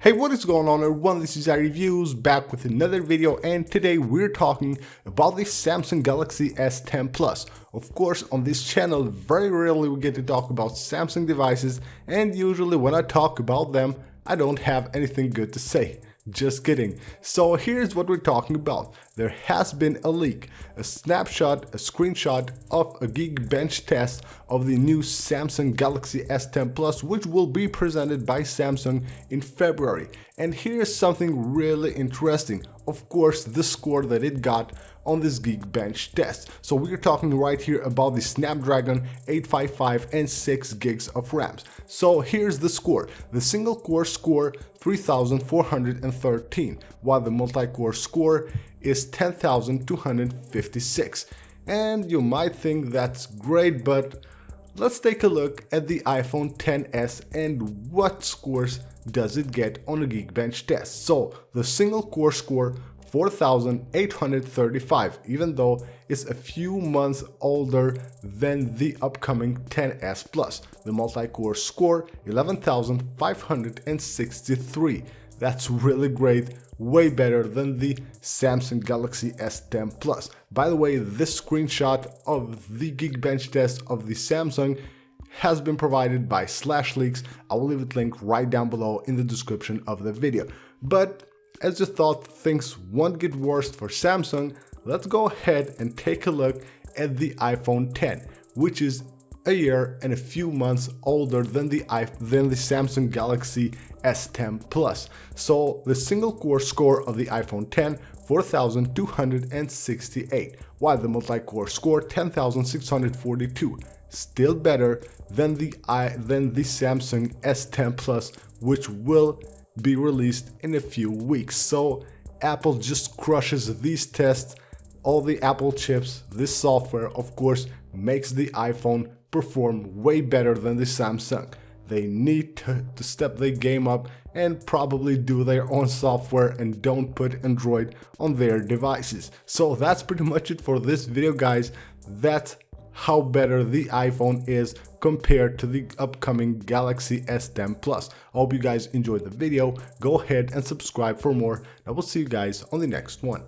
Hey, what is going on everyone? This is iReviews back with another video, and today we're talking about the Samsung Galaxy S10 Plus. Of course, on this channel very rarely we get to talk about Samsung devices, and usually when I talk about them I don't have anything good to say. Just kidding. So here's what we're talking about. There has been a leak, a snapshot, a screenshot of a GeekBench test of the new Samsung Galaxy S10 Plus, which will be presented by Samsung in February. And here's something really interesting. Of course, the score that it got on this GeekBench test. So we're talking right here about the Snapdragon 855 and 6 gigs of RAM. So here's the score. The single core score 3413, while the multi-core score is 10256. And you might think that's great, but let's take a look at the iPhone XS and what scores does it get on a GeekBench test. So the single core score 4835, even though it's a few months older than the upcoming XS Plus. The multi-core score 11563. That's really great, way better than the Samsung Galaxy S10 Plus. By the way, this screenshot of the GeekBench test of the Samsung has been provided by /leaks. I will leave it linked right down below in the description of the video. But as you thought things won't get worse for Samsung, let's go ahead and take a look at the iPhone X, which is a year and a few months older than the Samsung Galaxy S10 Plus. So the single core score of the iPhone X 4268, while the multi-core score 10642. Still better than the Samsung S10 Plus, which will be released in a few weeks. So Apple just crushes these tests. All the Apple chips, this software of course makes the iPhone perform way better than the Samsung. They need to step their game up and probably do their own software and don't put Android on their devices. So that's pretty much it for this video, guys. That's how better the iPhone is compared to the upcoming Galaxy S10 Plus. I hope you guys enjoyed the video. Go ahead and subscribe for more. I will see you guys on the next one.